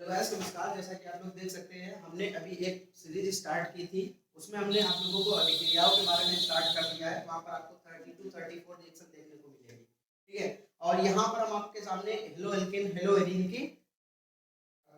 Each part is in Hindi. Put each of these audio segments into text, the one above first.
हेलो गाइस, नमस्कार। जैसा कि आप लोग देख सकते हैं, हमने अभी एक सीरीज स्टार्ट की थी। उसमें हमने आप लोगों को अभिक्रियाओं के बारे में स्टार्ट कर दिया है। वहाँ पर आपको 32 34 रिएक्शन देखने को मिलेगी, ठीक है। और यहाँ पर हम आपके सामने हेलो एल्केन हेलो एरीन की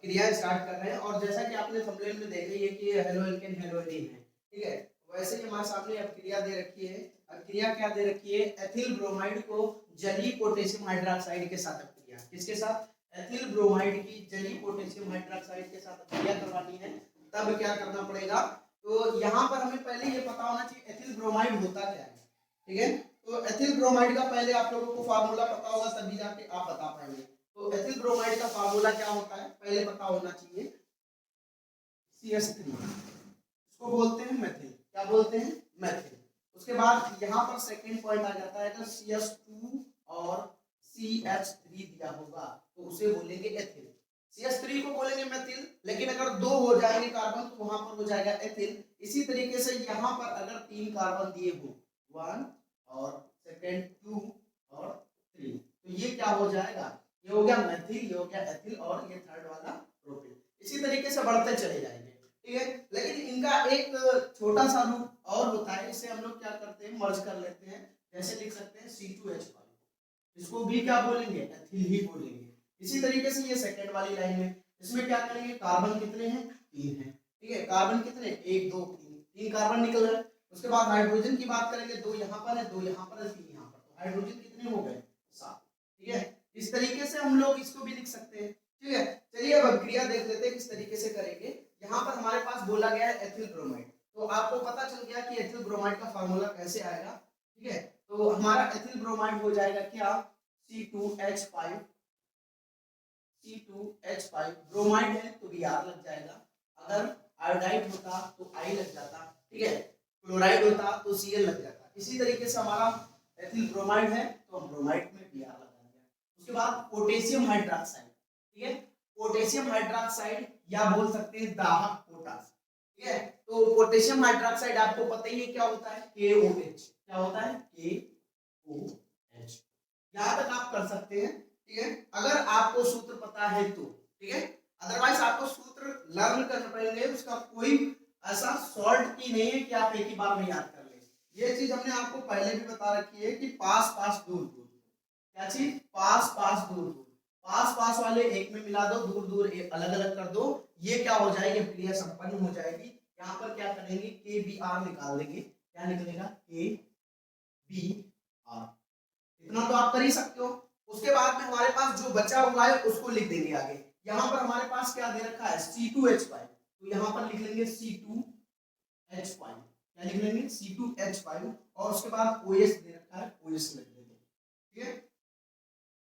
क्रियाएं स्टार्ट कर रहे हैं। और जैसा कि आपने थंबनेल में देखा ही है कि हेलो एल्केन हेलो एरीन है, ठीक है। वैसे ही हमारे सामने अब क्रिया दे रखी है। अब क्रिया क्या दे रखी है? एथिल ब्रोमाइड को जलीय पोटेशियम हाइड्रोक्साइड के साथ क्रिया, किसके साथ? एथिल ब्रोमाइड की जलीय पोटेशियम हाइड्रोक्साइड के साथ क्रिया करवानी है। तब क्या करना पड़ेगा? तो यहाँ पर हमें पहले ये पता होना चाहिए एथिल ब्रोमाइड होता क्या है, ठीक है। तो एथिल ब्रोमाइड का पहले आप लोगों को फार्मूला पता होगा, तभी जाके आप बता पाएंगे। तो एथिल ब्रोमाइड का फार्मूला क्या होता है पहले पता होना चाहिए। CH3, इसको बोलते हैं मेथिल। क्या बोलते हैं? मेथिल। उसके बाद यहाँ पर सेकंड पॉइंट आ जाता है, अगर CH2 और CH3 दिया होगा तो उसे बोलेंगे एथिल। CH3 को बोलेंगे मेथिल, लेकिन अगर दो हो जाएंगे कार्बन तो वहां पर हो जाएगा एथिल। इसी तरीके से यहाँ पर अगर 3 कार्बन दिए हो, 1 और सेकंड 2 और 3, तो ये क्या हो जाएगा? ये हो गया मेथिल, ये हो गया एथिल और ये थर्ड वाला प्रोपिल। इसी तरीके से बढ़ते चले जाएंगे, ठीक है। लेकिन इनका एक छोटा सा रूप और होता है, इसे हम लोग क्या करते हैं, मर्ज कर लेते हैं। जैसे लिख सकते हैं C2H5, इसको भी क्या बोलेंगे? एथिल ही बोलेंगे। इसी तरीके से ये सेकंड वाली लाइन में, इसमें क्या करेंगे? कार्बन कितने हैं? 3 हैं, ठीक है। कार्बन कितने? 1 2 3, 3 कार्बन निकल गए। उसके बाद हाइड्रोजन की बात करेंगे, 2 यहाँ पर है, 2 यहाँ पर है, 3 यहाँ पर, तो हाइड्रोजन कितने हो गए? 7, ठीक है। इस तरीके से हम लोग इसको भी लिख सकते हैं, ठीक है। चलिए अब क्रिया देख लेते हैं किस तरीके से करेंगे। यहाँ पर हमारे पास बोला गया है एथिल ब्रोमाइड, तो आपको पता चल गया कि एथिल ब्रोमाइड का फार्मूला कैसे आएगा, ठीक है। तो हमारा एथिल ब्रोमाइड हो जाएगा क्या? C2H5, C2H5 ब्रोमाइड है तो Br लग जाएगा। अगर आयोडाइड होता तो I लग जाता, ठीक है। क्लोराइड होता तो Cl लग जाता। इसी तरीके से हमारा एथिल ब्रोमाइड है तो हम ब्रोमाइड में Br लगा दिया। उसके बाद पोटेशियम हाइड्रोक्साइड, ठीक है। पोटेशियम हाइड्रोक्साइड या बोल सकते हैं दाहक पोटास, ठीक है। तो पोटेशियम हाइड्रोक्साइड आपको पता ही है क्या होता है? KOH। क्या होता है? KOH। यहां तक आप कर सकते हैं, ठीक है, अगर आपको सूत्र पता है तो, ठीक है। अदरवाइज आपको सूत्र लर्न करना पड़ेंगे, उसका कोई ऐसा सॉल्ट की नहीं है कि आप एक ही बार में याद कर ले। ये चीज हमने आपको पहले भी बता रखी है कि पास पास दूर दूर। क्या चीज? पास पास दूर दूर। पास पास वाले एक में मिला दो, दूर दूर अलग अलग कर दो, ये क्या हो जाएगी? क्रिया संपन्न हो जाएगी। यहाँ पर क्या करेंगे? KBr निकाल देंगे। क्या निकलेगा? KBr। इतना तो आप कर ही सकते हो। उसके बाद में हमारे पास जो बचा हुआ है उसको लिख देंगे आगे। यहाँ पर हमारे पास क्या दे रखा है? C2H5, तो यहाँ पर लिख लेंगे C2H5। क्या लिख लेंगे? C2H5। और उसके बाद OH दे रखा है, OH लिख देंगे, ठीक है।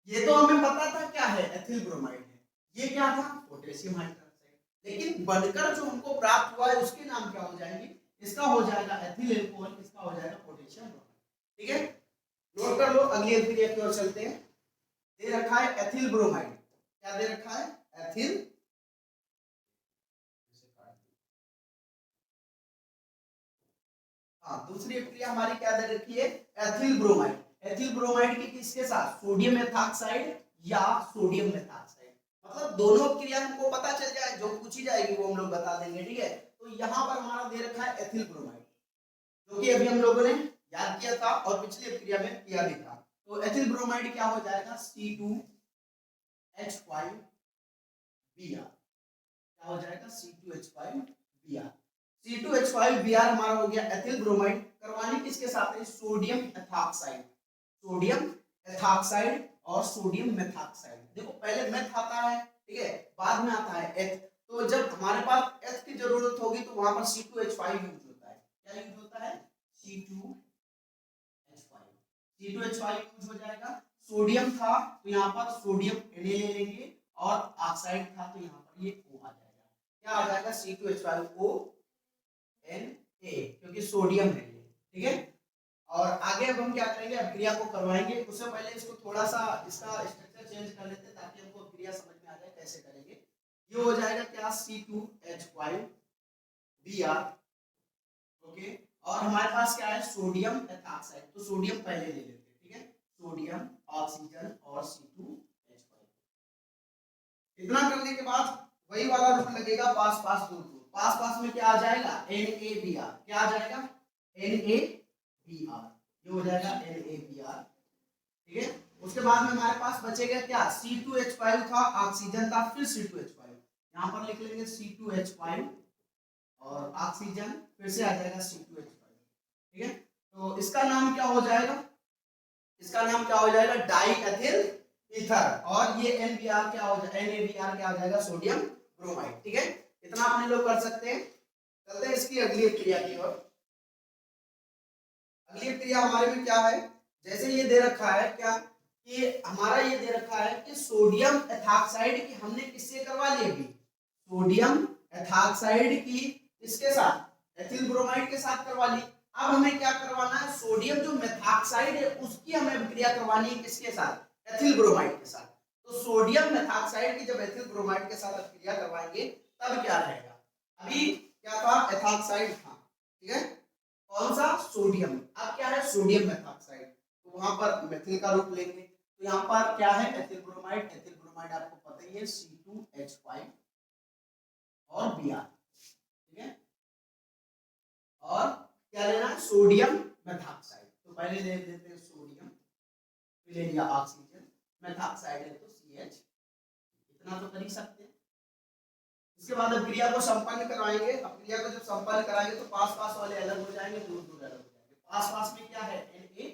ये तो हमें पता था क्या है? एथिल ब्रोमाइड है। ये क्या था? Potassium hydroxide. लेकिन बनकर जो हमको प्राप्त हुआ है उसके नाम क्या हो जाएंगे? इसका हो जाएगा एथिल एल्कोहल, इसका हो जाएगा पोटेशियम ब्रोमाइड, ठीक है। नोट कर लो, अगली क्रिया की ओर चलते हैं। दे रखा है एथिल ब्रोमाइड। क्या दे रखा है? एथिल, हाँ, दूसरी क्रिया हमारी क्या दे रखी है? Ethyl bromide. एथिल ब्रोमाइड की किसके साथ? सोडियम मेथॉक्साइड या सोडियम मेथॉक्साइड। मतलब दोनों क्रिया हमको पता चल जाए, जो पूछी जाएगी वो हम लोग बता देंगे, ठीक है। तो यहाँ पर हमारा दे रखा है एथिल ब्रोमाइड, जो कि अभी हम लोगों ने याद किया था और पिछली क्रिया में किया भी था। तो एथिल ब्रोमाइड क्या हो जाएगा? C2H5Br। क्या हो जाएगा? C2H5Br। C2H5Br हमारा हो गया एथिल ब्रोमाइड। करवानी किसके साथ है? Sodium ethoxide. सोडियम एथॉक्साइड और सोडियम मेथॉक्साइड। देखो पहले मेथ आता है, ठीक है, बाद में आता है एथ। तो जब हमारे पास एथ की जरूरत होगी तो वहां पर C2H5 यूज होता है। क्या यूज होता है? C2H5। C2H5 यूज हो जाएगा। सोडियम था तो यहाँ पर सोडियम Na ले लेंगे, और ऑक्साइड था तो यहाँ पर ये O आ जाएगा। क्या आ जाएगा? C2H5ONa, क्योंकि सोडियम है ये, ठीक है। और आगे अब हम क्या करेंगे? अब क्रिया को करवाएंगे। उससे पहले इसको थोड़ा सा इसका स्ट्रक्चर चेंज कर लेते हैं ताकि हमको क्रिया समझ में आ जाए कैसे करेंगे। ये हो जाएगा क्या? C2H5Br, okay. और हमारे पास क्या है? सोडियम एथॉक्साइड, तो सोडियम पहले ले लेते हैं, ठीक है। सोडियम, ऑक्सीजन और C2H5। इतना करने के बाद वही वाला रूल लगेगा, पास पास दूर दूर। पास पास में क्या आ जाएगा, NaBr। क्या आ जाएगा, NaBr। ये हो जाएगा NaBr। ठीक है। उसके बाद में हमारे पास बचेगा क्या, C2H5 था, ऑक्सीजन था, फिर C2H5। यहाँ पर लिख लेंगे C2H5 और ऑक्सीजन, फिर से आ जाएगा C2H5। ठीक है। तो इसका नाम क्या हो जाएगा, इसका नाम क्या हो जाएगा, डाई एथिल ईथर। और ये NBr क्या हो जाएगा, NaBr क्या हो जाएगा, सोडियम ब्रोमाइड। ठीक है। इतना अपने लोग कर सकते हैं। चलते हैं इसकी अगली क्रिया की ओर। अगली क्रिया हमारे में क्या है, जैसे ये दे रखा है क्या, कि हमारा ये दे रखा है कि सोडियम एथॉक्साइड की हमने किससे करवा ली, अभी सोडियम एथॉक्साइड की इसके साथ, एथिल ब्रोमाइड के साथ करवा ली। अब हमें क्या करवाना है, सोडियम जो मेथॉक्साइड है उसकी हमें अभिक्रिया करवानी है, किसके साथ, एथिल ब्रोमाइड के साथ। तो सोडियम मेथॉक्साइड की जब एथिल ब्रोमाइड के साथ अभिक्रिया करवाएंगे तब क्या रहेगा, अभी क्या था, एथॉक्साइड था। ठीक है। कौन सा, सोडियम। अब क्या है, सोडियम मेथॉक्साइड, तो वहां पर मेथिल का रूप लेंगे। तो यहाँ पर क्या है, एथिल ब्रोमाइड। एथिल ब्रोमाइड आपको पता ही है, C2H5 और Br। ठीक है। और क्या लेना है, सोडियम मेथॉक्साइड। तो पहले ले लेते हैं सोडियम, फिर ले लिया ऑक्सीजन, मेथॉक्साइड है तो CH। इतना तो कर ही सकते हैं। इसके बाद अब क्रिया को संपन्न कराएंगे। अब क्रिया को जब संपन्न कराएंगे तो पास पास वाले अलग हो जाएंगे, दूर दूर अलग हो जाएंगे। पास पास में क्या है, NaBr।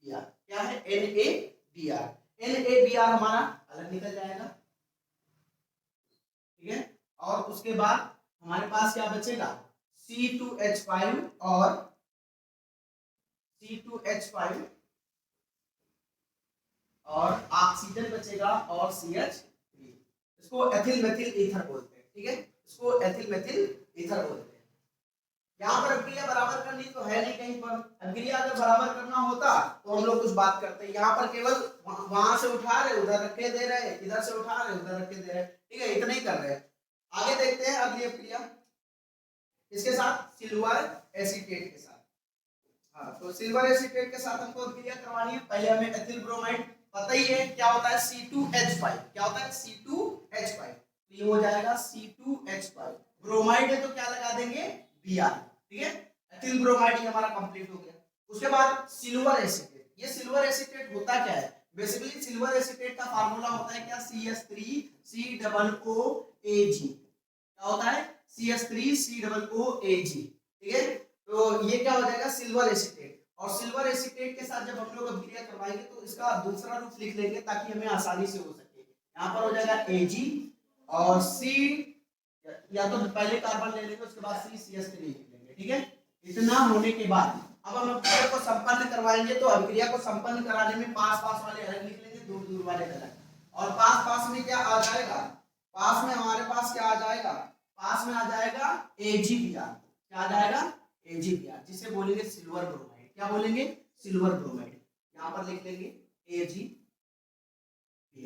क्या है, NaBr। NaBr हमारा अलग निकल जाएगा। ठीक है। और उसके बाद हमारे पास क्या बचेगा, C2H5 और C2H5 और ऑक्सीजन बचेगा और CH3। इसको एथिल मेथिल ईथर बोलते हैं। ठीक है। इसको एथिल मेथिल ईथर बोलते हैं। यहाँ पर अभिक्रिया बराबर करनी तो है नहीं कहीं पर। अभिक्रिया अगर बराबर करना होता तो हम लोग कुछ बात करते हैं। यहाँ पर केवल वहां से उठा रहे उधर रख के दे रहे, इधर से उठा रहे उधर रख के दे रहे। ठीक है, इतना ही कर रहे हैं। आगे देखते हैं अगली अभिक्रिया, इसके साथ सिल्वर एसीटेट के साथ। हाँ, तो सिल्वर एसीटेट के साथ हमको अभिक्रिया करवानी है। पहले हमें एथिल ब्रोमाइड पता ही है क्या होता है, C2H5। क्या होता है, C2H5। तो ये हो जाएगा C2H5। ब्रोमाइड है तो क्या लगा देंगे, Br। ठीक है। एथिल ब्रोमाइड हमारा कंप्लीट हो गया। उसके बाद सिल्वर एसीटेट। ये सिल्वर एसीटेट होता क्या है, बेसिकली सिल्वर एसीटेट का फार्मूला होता है क्या, CH3COOAG। क्या होता है, CH3COOAG। ठीक है। तो ये क्या हो जाएगा, सिल्वर एसीटेट। और सिल्वर एसीटेट के साथ जब हम लोग अभिक्रिया करवाएंगे तो इसका दूसरा रूप लिख लेंगे ताकि हमें आसानी से हो सके। यहाँ पर हो जाएगा Ag और C, या तो पहले कार्बन ले लेंगे उसके बाद CH3 लिख लेंगे। ठीक है। इतना होने के बाद अब हम अभिक्रिया को संपन्न करवाएंगे। तो अभिक्रिया को संपन्न कराने में पास पास वाले अलग लिख लेंगे, दूर दूर वाले अलग। और पास पास में क्या आ जाएगा, पास में हमारे पास क्या आ जाएगा, पास में आ जाएगा AgBr। क्या आ जाएगा, AgBr, जिसे बोलेंगे सिल्वर ब्रोमाइड। क्या बोलेंगे, सिल्वर ब्रोमाइड। यहाँ पर लिख लेंगे AgBr। ठीक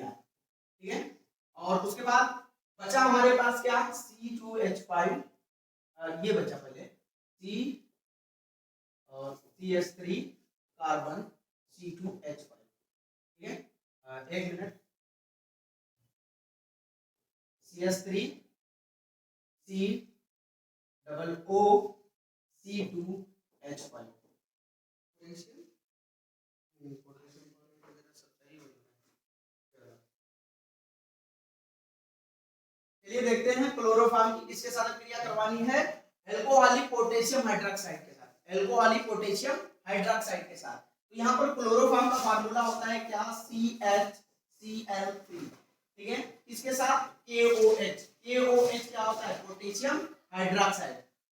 है। और उसके बाद बचा हमारे पास क्या, C2H5, ये बचा पहले C और CH3 कार्बन C2H5। ठीक है। एक मिनट, CH3 C2H5। चलिए देखते हैं क्लोरोफॉर्म की किसके साथ क्रिया करवानी है, एल्कोहलिक पोटेशियम हाइड्रोक्साइड के साथ। एल्कोहलिक पोटेशियम हाइड्रोक्साइड के साथ। तो यहाँ पर क्लोरोफॉर्म का फार्मूला होता है क्या, CHCl3। ठीक है। इसके साथ KOH। KOH क्या होता है, पोटेशियम हाइड्रोक्साइड।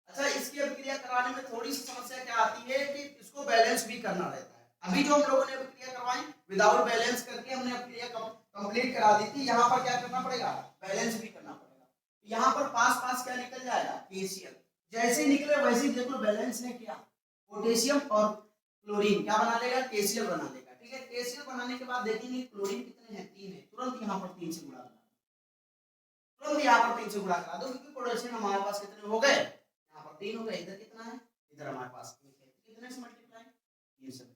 अच्छा, इसकी अभिक्रिया कराने में थोड़ी सी समस्या क्या आती है कि इसको बैलेंस भी करना रहता है। अभी जो हम लोगों ने अभिक्रिया करवाई विदाउट बैलेंस करके हमने अभिक्रिया कंप्लीट करा दी थी। यहाँ पर क्या करना पड़ेगा, बैलेंस भी करना पड़ेगा। यहाँ पर पास पास क्या निकल जाएगा, KCl। जैसे निकले वैसे देख लो, बैलेंस ने किया, पोटेशियम और क्लोरीन क्या बना लेगा, KCl बना लेगा। ठीक है। KCl बनाने के बाद देखेंगे क्लोरीन कितने हैं, 3 है। तुरंत यहाँ पर 3 से गुणा करा, तुरंत यहाँ पर 3 से गुणा करा दो, क्योंकि पोटेशियम हमारे पास कितने हो गए, यहाँ पर 3 हो गए। इधर कितना है, इधर हमारे पास 1 है। कितने से मल्टीप्लाई, 3 से मल्टीप्लाई।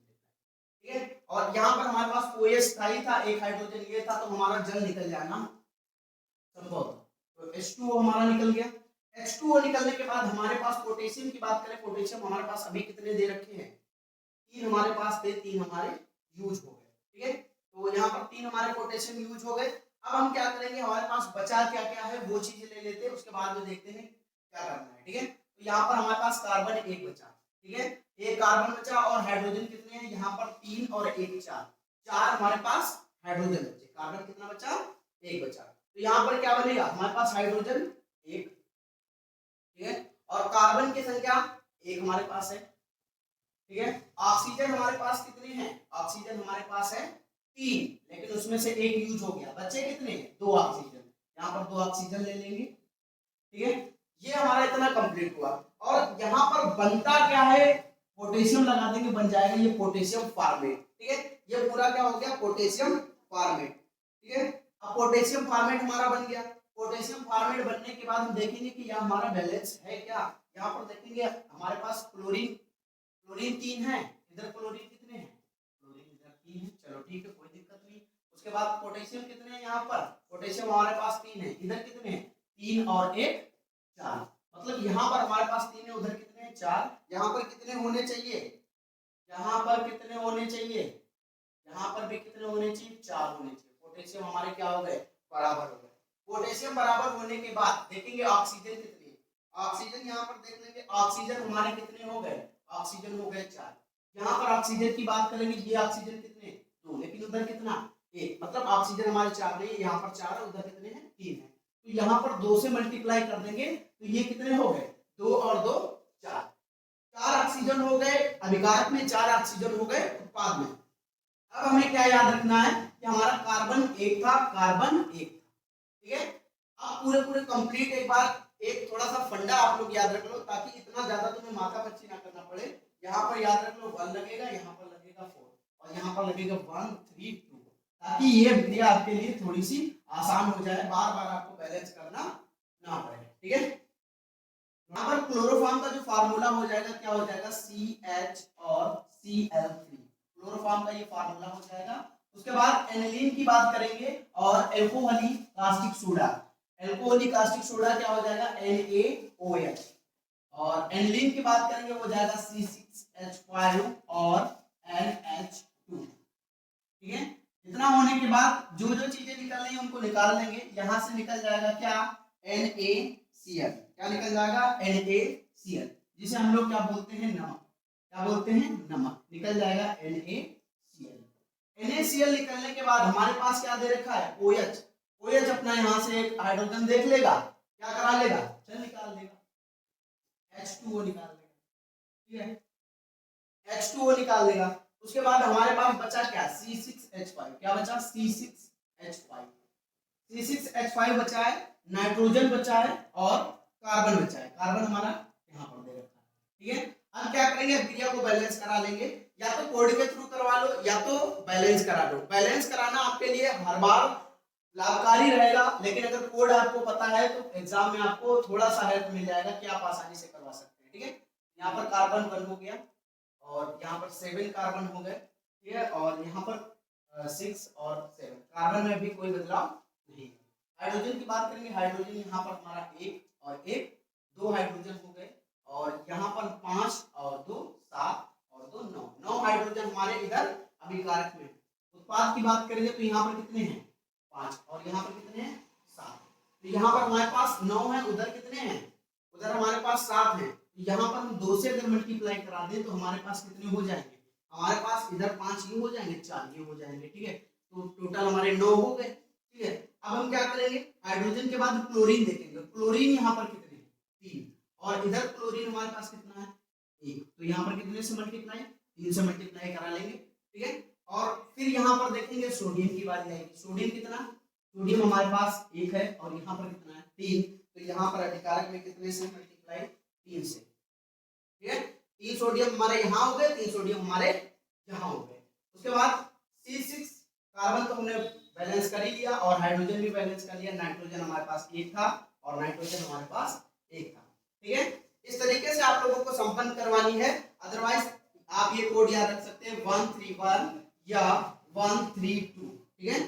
ठीक है। और यहाँ पर हमारे पास OH था ही था, एक हाइड्रोजन ये था, तो हमारा जल निकल जाना संभव। तो H2O हमारा निकल गया। H2O निकलने के बाद हमारे पास पोटेशियम की बात करें, पोटेशियम हमारे पास अभी कितने दे रखे हैं, 3 हमारे पास थे, 3 हमारे यूज हो गए। ठीक है, तो यहाँ पर 3 हमारे पोटेशियम यूज हो गए। अब हम क्या करेंगे, हमारे पास बचा क्या क्या है वो चीजें ले लेते हैं, उसके बाद में देखते हैं क्या करना है। ठीक है, तो यहाँ पर हमारे पास कार्बन 1 बचा। ठीक है, एक कार्बन बचा और हाइड्रोजन कितने हैं, यहाँ पर 3 और 1 4, 4 हमारे पास हाइड्रोजन बचे। कार्बन कितना बचा, 1 बचा। तो यहाँ पर क्या बनेगा, हमारे पास हाइड्रोजन 1, ठीक है, और कार्बन की संख्या 1 हमारे पास है। ठीक है, ऑक्सीजन हमारे पास कितने हैं, ऑक्सीजन हमारे पास है 3, लेकिन उसमें से 1 यूज हो गया, बचे कितने, 2 ऑक्सीजन। यहाँ पर 2 ऑक्सीजन ले लेंगे। ठीक है, ये हमारा इतना कंप्लीट हुआ। और यहाँ पर बनता क्या है, पोटेशियम लगा देंगे, बन जाएगा ये पोटेशियम फॉर्मेट। ठीक है, ये पूरा क्या हो गया, पोटेशियम फॉर्मेट। ठीक है, अब पोटेशियम फॉर्मेट हमारा बन गया। पोटेशियम फॉर्मेट बनने के बाद हम देखेंगे कि यह हमारा बैलेंस है क्या। यहाँ पर देखेंगे हमारे पास क्लोरीन 3 है, इधर क्लोरीन कितने हैं, क्लोरीन इधर 3 है, चलो ठीक है, कोई दिक्कत नहीं। उसके बाद पोटेशियम कितने हैं, यहाँ पर पोटेशियम हमारे पास 3 है, इधर कितने हैं, 3 और 1 4, मतलब यहाँ पर हमारे पास 3 है, उधर कितने हैं, 4। यहाँ पर कितने होने चाहिए, यहाँ पर कितने होने चाहिए, यहाँ पर भी कितने होने चाहिए, 4 होने चाहिए। पोटेशियम हमारे क्या हो गए, बराबर हो गए। पोटेशियम बराबर होने के बाद देखेंगे ऑक्सीजन कितनी है, ऑक्सीजन यहाँ पर देख लेंगे, ऑक्सीजन हमारे कितने हो गए, ऑक्सीजन हो गए 4। यहाँ पर ऑक्सीजन की बात करेंगे, ये ऑक्सीजन कितने, 2, लेकिन उधर कितना, 1, मतलब ऑक्सीजन हमारे 4 नहीं है, यहाँ पर 4 है, उधर कितने हैं, 3 है। तो यहाँ पर 2 से मल्टीप्लाई कर देंगे तो ये कितने हो गए, 2 और 2 4, 4 ऑक्सीजन हो गए अभिकारक में, 4 ऑक्सीजन हो गए उत्पाद में। अब हमें क्या याद रखना है कि हमारा कार्बन 1 था, कार्बन 1 था। ठीक है, अब पूरे कंप्लीट एक बार एक थोड़ा सा फंडा आप लोग याद रख लो, ताकि इतना ज्यादा तुम्हें माथा पच्ची ना करना पड़े। यहाँ पर याद रख लो 1 लगेगा, यहाँ पर लगेगा 4 और यहाँ पर लगेगा 1 3 2, ताकि ये विक्रिया आपके लिए थोड़ी सी आसान हो जाए, बार बार आपको बैलेंस करना ना पड़े। ठीक है, यहाँ पर क्लोरोफॉर्म का जो फार्मूला हो जाएगा, क्या हो जाएगा, CH और Cl3, क्लोरोफॉर्म का ये फार्मूला हो जाएगा। उसके बाद एनिलीन की बात करेंगे और alcoholic caustic soda, alcoholic caustic soda क्या हो जाएगा, NaOH, और एनिलीन की बात करेंगे वो जाएगा C6H5 और NH2। ठीक है, इतना होने के बाद जो जो चीजें निकल रही है उनको निकाल लेंगे। यहां से निकल जाएगा क्या, NaCl, क्या निकल जाएगा, NaCl, जिसे हम लोग क्या बोलते हैं, नमक, क्या बोलते हैं, नमक, निकल जाएगा NaCl। NaCl निकलने के बाद हमारे पास क्या दे रखा है, OH, OH अपना यहाँ से एक हाइड्रोजन देख लेगा, क्या करा लेगा, चल निकाल लेगा, H2O निकाल लेगा। ठीक है, H2O निकाल लेगा। उसके बाद हमारे पास बचा क्या, C6H5, क्या बचा, C6H5, C6H5 बचा है, नाइट्रोजन बचा है और कार्बन बचा है। कार्बन हमारा यहाँ पर दे रखा है। ठीक है, हम क्या करेंगे, क्रिया को बैलेंस करा लेंगे, या तो कोड के थ्रू करवा लो या तो बैलेंस करा लो। बैलेंस कराना आपके लिए हर बार लाभकारी रहेगा, लेकिन अगर कोड आपको पता है तो एग्जाम में आपको थोड़ा सा हेल्प मिल जाएगा कि आप आसानी से करवा सकते हैं। ठीक है, यहाँ पर कार्बन 1 हो गया और यहाँ पर 7 कार्बन हो गए। ठीक है, और यहाँ पर 6 और 7, कार्बन में भी कोई बदलाव नहीं। हाइड्रोजन की बात करेंगे, हाइड्रोजन यहाँ पर हमारा 1 और 1, 2 हाइड्रोजन हो गए, और यहाँ पर 5 और 2 7 और 2 9, 9 हाइड्रोजन हमारे इधर अभिकारक में। उत्पाद की बात करेंगे तो यहाँ पर कितने हैं, 5, और यहाँ पर कितने हैं, 7। तो यहाँ पर हमारे पास 9 है, उधर कितने हैं, उधर हमारे पास 7 है। यहाँ पर हम 2 से अगर मल्टीप्लाई करा दें तो हमारे पास कितने हो जाएंगे, हमारे पास इधर 5 ये हो जाएंगे, 4 ये हो जाएंगे। ठीक है, तो टोटल हमारे 9 हो गए। ठीक है, अब हम क्या करेंगे, हाइड्रोजन के बाद क्लोरीन देखेंगे। क्लोरीन यहाँ पर कितने, 3, और इधर क्लोरीन हमारे पास कितना है, 1, तो यहाँ पर कितने से मल्टीप्लाई, 3 से मल्टीप्लाई करा लेंगे। ठीक है, और फिर यहाँ पर देखेंगे सोडियम की बात आएगी। सोडियम कितना, सोडियम हमारे पास 1 है और यहाँ पर कितना है, 3, तो यहाँ पर अधिकारक में कितने से मल्टीप्लाई, 3 से। ठीक है, 3 सोडियम हमारे यहाँ हो गए, 3 सोडियम हमारे यहाँ हो गए। उसके बाद C6 कार्बन तो हमने बैलेंस कर ही लिया और हाइड्रोजन भी बैलेंस कर लिया। नाइट्रोजन हमारे पास 1 था और नाइट्रोजन हमारे पास 1 था। ठीक है, इस तरीके से आप लोगों को संपन्न करवानी है। अदरवाइज आप ये कोड याद रख सकते हैं 131 या 132। ठीक है,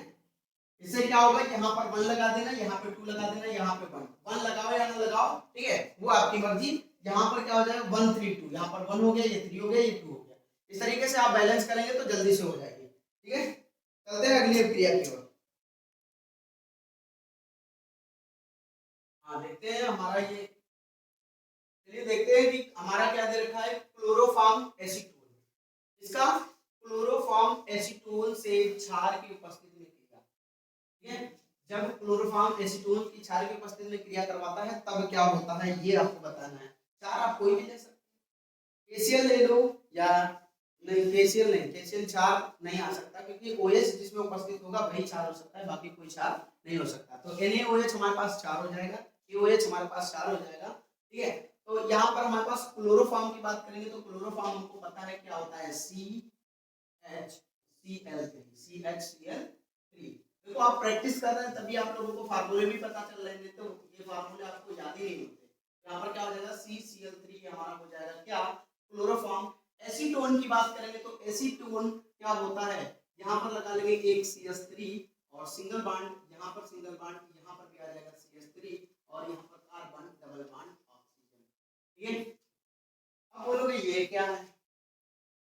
इससे क्या होगा, यहाँ पर 1 लगा देना, यहाँ पे 2 लगा देना, यहाँ पे 1 लगाओ या ना लगाओ, ठीक है, वो आपकी मर्जी। यहाँ पर क्या हो जाएगा 1 3 2, यहाँ पर 1 हो गया, ये 3 हो गया, ये 2 हो गया। इस तरीके से आप बैलेंस करेंगे तो जल्दी से हो जाएगी। ठीक है, चलते हैं अगली क्रिया की ओर। हाँ देखते हैं हमारा ये, चलिए देखते हैं कि हमारा क्या दे रखा है, क्लोरोफॉर्म एसीटोन। इसका क्लोरोफॉर्म एसीटोन से क्षार की उपस्थिति में क्रिया, ठीक है, जब क्लोरोफॉर्म एसीटोन की क्षार की उपस्थिति में क्रिया करवाता है तब क्या होता है, ये आपको बताना है। क्षार आप कोई भी ले सकते हैं, केसीएल ले लो या नहीं, केसीएल नहीं, केसीएल क्षार नहीं आ सकता क्योंकि OH जिसमें उपस्थित होगा वही क्षार हो सकता है, बाकी कोई क्षार नहीं हो सकता। तो NaOH हमारे पास क्षार हो जाएगा, KOH हमारे पास क्षार हो जाएगा, ठीक है। तो यहाँ पर हमारे पास क्लोरोफॉर्म की बात करेंगे तो क्लोरोफॉर्म हमको पता है क्या होता है, CHCl3। देखो आप प्रैक्टिस कर रहे हैं तभी आप लोगों को फार्मूले भी पता चल रहे हैं, तो ये फार्मूले आपको याद ही नहीं होते। यहाँ पर क्या हो जाएगा, CCl3 हमारा हो जाएगा क्या, क्लोरोफॉर्म। एसीटोन की बात करेंगे तो एसीटोन क्या होता है, यहाँ पर लगा लेंगे एक CH3 और सिंगल बॉन्ड, यहाँ पर सिंगल बॉन्ड, यहाँ पर भी आ जाएगा CH3 और यहाँ पर कार्बन डबल बॉन्ड ऑक्सीजन, ठीक है। अब बोलोगे ये क्या है,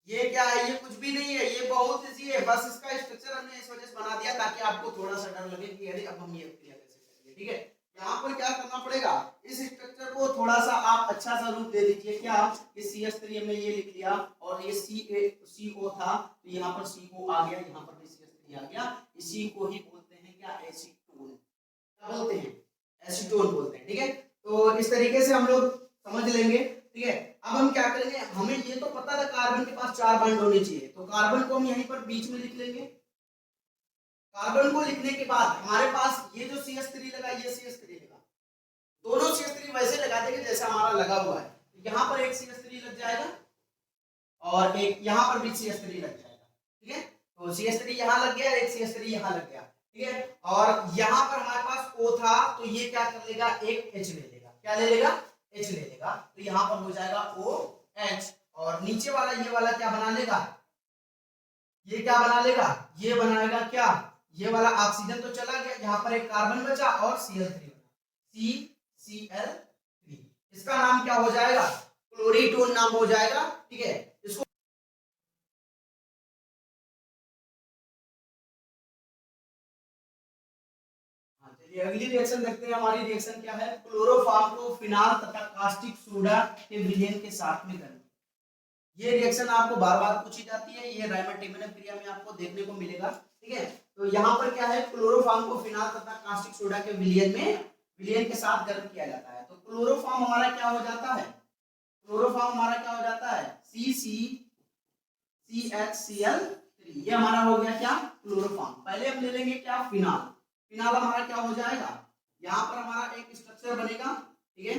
ये क्या है, ये कुछ भी नहीं है, ये बहुत इजी है, बस इसका स्ट्रक्चर हमने इस वजह से बना दिया ताकि आपको थोड़ा सा डर लगे कि अरे अब हम ये क्रिया कैसे करेंगे, ठीक है। यहाँ पर क्या करना पड़ेगा, इस स्ट्रक्चर को थोड़ा सा आप अच्छा सा रूप दे दीजिए, क्या, ये CH3 हमने ये लिख लिया और ये CO था तो यहाँ पर CO आ गया, यहाँ पर भी CH3 आ गया, इसी को ही बोलते हैं क्या, एसीटोन। क्या बोलते हैं, एसीटोन बोलते हैं, ठीक है। तो इस तरीके से हम लोग समझ लेंगे, ठीक है। अब हम क्या करेंगे, हमें ये तो पता था कार्बन के पास 4 बॉन्ड होने चाहिए, तो कार्बन को हम यहीं पर बीच में लिख लेंगे। कार्बन को लिखने के बाद हमारे पास ये जो CH3 लगा, ये CH3 लगा, दोनों CH3 वैसे लगा देंगे जैसा हमारा लगा हुआ है। यहाँ पर एक CH3 लग जाएगा और एक यहाँ पर भी CH3 लग जाएगा, ठीक है। तो CH3 यहाँ लग गया, एक CH3 यहाँ लग गया, ठीक है। और यहाँ पर हमारे पास O था तो ये क्या कर लेगा, एक H ले लेगा, क्या ले लेगा, H ले लेगा, तो यहाँ पर हो जाएगा OH और नीचे वाला ये वाला क्या बना लेगा, ये क्या बना लेगा, ये बनाएगा क्या, ये वाला ऑक्सीजन तो चला गया, यहाँ पर एक कार्बन बचा और Cl3 बना, CCl3। इसका नाम क्या हो जाएगा, क्लोरीटोन नाम हो जाएगा, ठीक है। इसको चलिए अगली रिएक्शन देखते हैं, हमारी रिएक्शन क्या है, क्लोरोफॉर्म को फिनाल तथा कास्टिक सोडा के विलयन के साथ में करना। ये रिएक्शन आपको बार बार पूछी जाती है, ये राइमर-टेबेनेव क्रिया में आपको देखने को मिलेगा, ठीक है। तो यहाँ पर क्या है, क्लोरोफॉर्म को फिनाल तथा कास्टिक सोडा के विलयन के साथ गर्म किया जाता है। तो क्लोरोफॉर्म हमारा क्या हो जाता है, क्लोरोफॉर्म हमारा क्या हो जाता है, CCHCl3, ये हमारा हो गया क्या, क्लोरोफॉर्म। पहले हम ले लेंगे क्या, फिनाल। फिनाल हमारा क्या हो जाएगा, यहाँ पर हमारा एक स्ट्रक्चर बनेगा, ठीक है,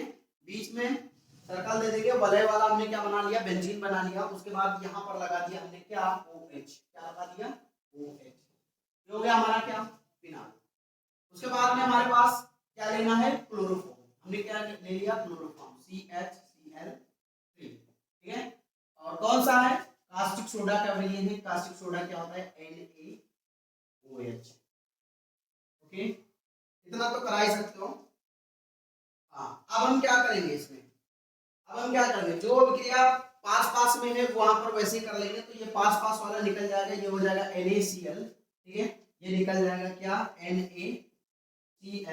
बीच में सर्कल दे देंगे, वलय वाला हमने क्या बना लिया, बेंजीन बना लिया। उसके बाद यहाँ पर लगा दिया हमने क्या, OH, क्या लगा दिया, OH, ये हो गया हमारा क्या, फिनाल। उसके बाद में हमारे पास क्या लेना है, क्लोरोफॉर्म, हमने क्या ले लिया, क्लोरोफॉर्म, CHCl3, ठीक है। और कौन सा है, कास्टिक सोडा का विलयन है, कास्टिक सोडा क्या होता है, NaOH, ओके, इतना तो करा ही सकते हो। हाँ, अब हम क्या करेंगे इसमें, अब हम क्या करेंगे, जो क्रिया पास पास में है वहां पर वैसे ही कर लेंगे, तो ये पास पास वाला निकल जाएगा, ये हो जाएगा NaCl, ठीक है, ये निकल जाएगा क्या, NaCl, ठीक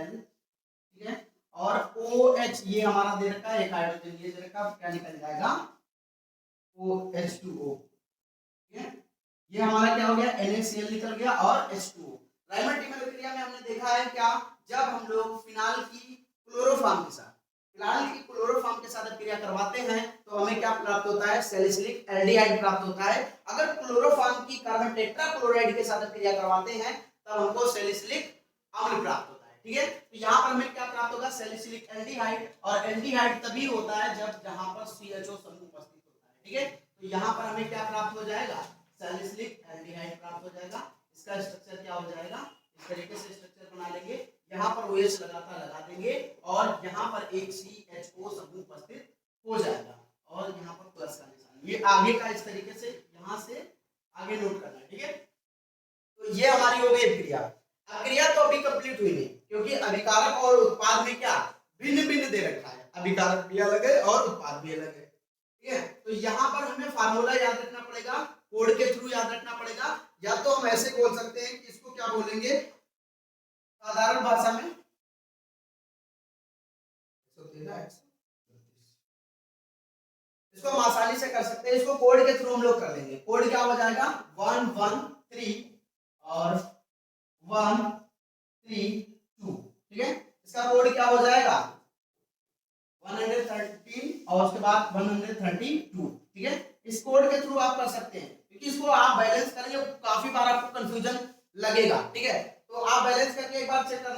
है। और OH ये हमारा दे रखा है, एक हाइड्रोजन ये दे रखा है, क्या निकल जाएगा, OH2O, ठीक है। ये हमारा क्या हो गया, NaCl निकल गया और H2O। राइमर-टेबेनेव क्रिया में हमने देखा है क्या, जब हम लोग फिनाल की क्लोरोफॉर्म के साथ, फिनाल की क्लोरोफॉर्म के साथ क्रिया करवाते हैं तो हमें क्या प्राप्त होता है, सैलिसिलिक एल्डिहाइड प्राप्त होता है। अगर क्लोरोफॉर्म की कार्बन टेट्राक्लोराइड के साथ क्रिया करवाते हैं तब हमको सैलिसिलिक अम्ल प्राप्त होता है, ठीक है। तो यहाँ पर हमें क्या प्राप्त होगा, सैलिसिलिक एल्डिहाइड, और एल्डिहाइड तभी होता है जब जहां पर CHO समूह उपस्थित होता है, ठीक है। तो यहाँ पर हमें क्या प्राप्त हो जाएगा, सैलिसिलिक एल्डिहाइड प्राप्त हो जाएगा। इसका स्ट्रक्चर क्या हो जाएगा, इस तरीके से स्ट्रक्चर बना लेंगे, यहाँ पर OH लगा देंगे और यहाँ पर एक CHO समूह उपस्थित हो जाएगा और यहाँ पर प्लस का निशान, ये आगे का इस तरीके से यहाँ से आगे नोट करना है, ठीक है। तो ये हमारी हो गई क्रिया। अभिक्रिया तो अभी कंप्लीट हुई नहीं, क्योंकि अभिकारक और उत्पाद में क्या भिन्न भिन्न दे रखा है, अभिकारक भी अलग है और उत्पाद भी अलग है। ठीक है, तो यहाँ पर हमें फार्मूला याद रखना पड़ेगा, कोड के थ्रू याद रखना पड़ेगा, या तो हम ऐसे बोल सकते हैं कि इसको क्या बोलेंगे साधारण भाषा में, इसको हम आसानी से कर सकते हैं, इसको कोड के थ्रू हम लोग कर लेंगे। कोड क्या हो जाएगा 113 और 132, ठीक है, इसका कोड क्या हो जाएगा 113 और उसके बाद 132, ठीक है। इस कोड के थ्रू आप कर सकते हैं, क्योंकि इसको आप बैलेंस करेंगे काफी बार आपको कंफ्यूजन लगेगा, ठीक है, तो आप बैलेंस करके एक बार चेक करना।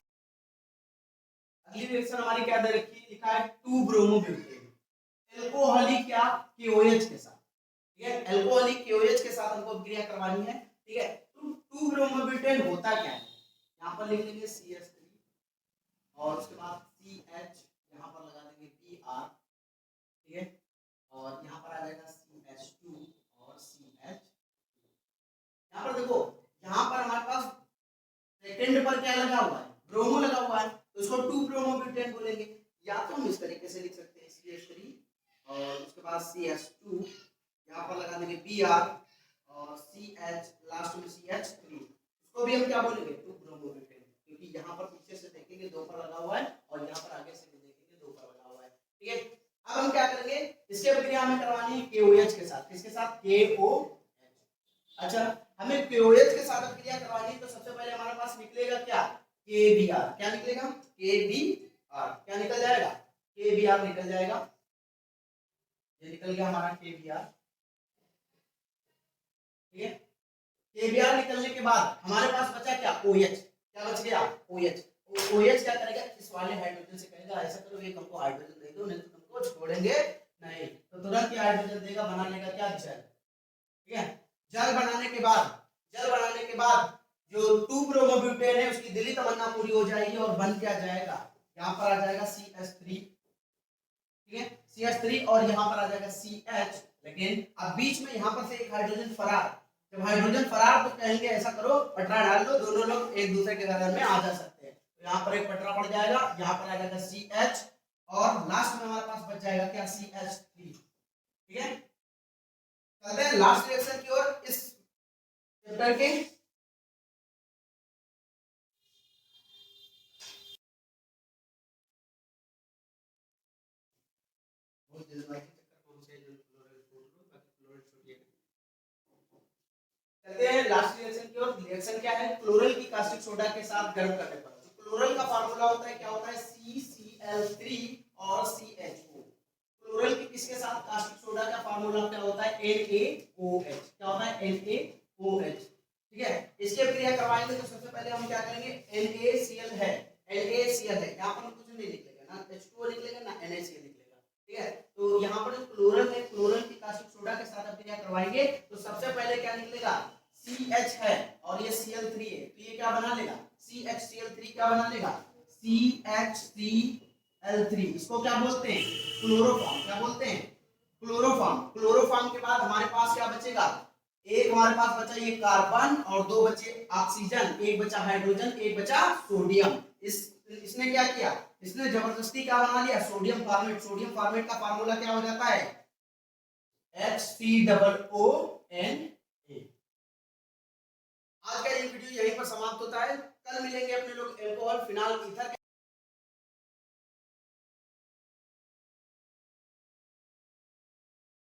अगली रिएक्शन हमारी क्या दे रखी है, लिखा है 2 ब्रोमोब्यूटेन एल्कोहलिक क्या KOH के साथ, ठीक है, एल्कोहलिक KOH के साथ हमको अभिक्रिया करवानी है, ठीक है। तो 2 ब्रोमोब्यूटेन होता क्या है, यहाँ पर लिख लेंगे CH3 और उसके बाद CH, यहाँ पर लगा देंगे Br, ठीक है, और यहाँ पर आ जाएगा CH2 और CH। यहाँ पर देखो, यहाँ पर हमारे पास सेकंड पर क्या लगा हुआ है, ब्रोमो लगा हुआ है, तो इसको 2 ब्रोमोब्यूटेन बोलेंगे। या तो हम इस तरीके से लिख सकते हैं CH3 और उसके बाद CH2, यहाँ पर लगा देंगे Br और CH, लास्ट में CH3, इसको भी हम क्या बोलेंगे 2 ब्रोमोब्यूटेन, क्योंकि यहाँ पर पीछे से देखेंगे 2 पर लगा हुआ है और यहाँ पर आगे से भी देखेंगे 2 पर लगा हुआ है, ठीक है। अब हम क्या करेंगे, इसकी अभिक्रिया हमें करवानी है KOH के साथ, किसके साथ KOH। अच्छा, हमें KOH के साथ अभिक्रिया करवानी है, तो सबसे पहले हमारे पास निकलेगा क्या KBr, क्या निकलेगा KBr, क्या निकल जाएगा KBr निकल जाएगा, ये निकल गया हमारा KBr, ठीक है। KBr निकलने के बाद हमारे पास बचा क्या OH, क्या बच गया OH। OH क्या करेगा, इस वाले हाइड्रोजन से कहेगा ऐसा करो एक हमको हाइड्रोजन दे दो, नहीं तो तुमको छोड़ेंगे नहीं, तो तुरंत ही हाइड्रोजन देगा, बना लेगा क्या जल, ठीक है। जल बनाने के बाद जो 2 ब्रोमोब्यूटेन है उसकी दिली तमन्ना पूरी हो जाएगी और बन क्या जाएगा, यहाँ पर आ जाएगा CH3, ठीक है, CH3 और यहाँ पर आ जाएगा CH, लेकिन अब बीच में यहाँ पर से एक हाइड्रोजन फरार, जब हाइड्रोजन फरार तो कहेंगे ऐसा करो पटरा डाल दो, दोनों लोग एक दूसरे के घर में आ जा सकते हैं, तो यहाँ पर एक पटरा पड़ जाएगा, यहाँ पर आ जाएगा CH और लास्ट में हमारे पास बच जाएगा क्या CH3, ठीक है। चलते हैं लास्ट रिएक्शन की ओर इस चैप्टर के। चलते हैं लास्ट रिएक्शन की ओर। रिएक्शन क्या है, क्लोरल की कास्टिक सोडा के साथ गर्म करने पर क्लोरल का फार्मूला होता है, क्या होता है CCl3 और CHO। क्लोरल की किसके साथ, कास्टिक सोडा का फार्मूला क्या होता है NaOH, क्या होता है NaOH, ठीक है। इसकी अभिक्रिया करवाएंगे तो सबसे पहले हम क्या करेंगे, NaCl है, यहाँ पर कुछ नहीं लिखेगा, ना H2O लिखेगा ना NaCl लिखेगा, ठीक है। तो यहाँ पर क्लोरल है, क्लोरल की कास्टिक सोडा के साथ अभिक्रिया करवाएंगे तो सबसे पहले क्या निकलेगा CH है और ये Cl3 है, तो ये क्या बना लेगा CHCl3, क्या बना लेगा CHCl3, इसको क्या बोलते हैं क्लोरोफॉर्म, क्या बोलते हैं क्लोरोफॉर्म। क्लोरोफॉर्म के बाद हमारे पास क्या बचेगा, एक हमारे पास बचा ये कार्बन और 2 बचे ऑक्सीजन, एक बचा हाइड्रोजन, एक बचा सोडियम। इसने क्या किया, इसने जबरदस्ती क्या बना लिया सोडियम फॉर्मेट। सोडियम फॉर्मेट का फार्मूला क्या हो जाता है HCOONA। आज का ये वीडियो यहीं पर समाप्त होता है, कल मिलेंगे अपने लोग एल्कोहल फिनाल ईथर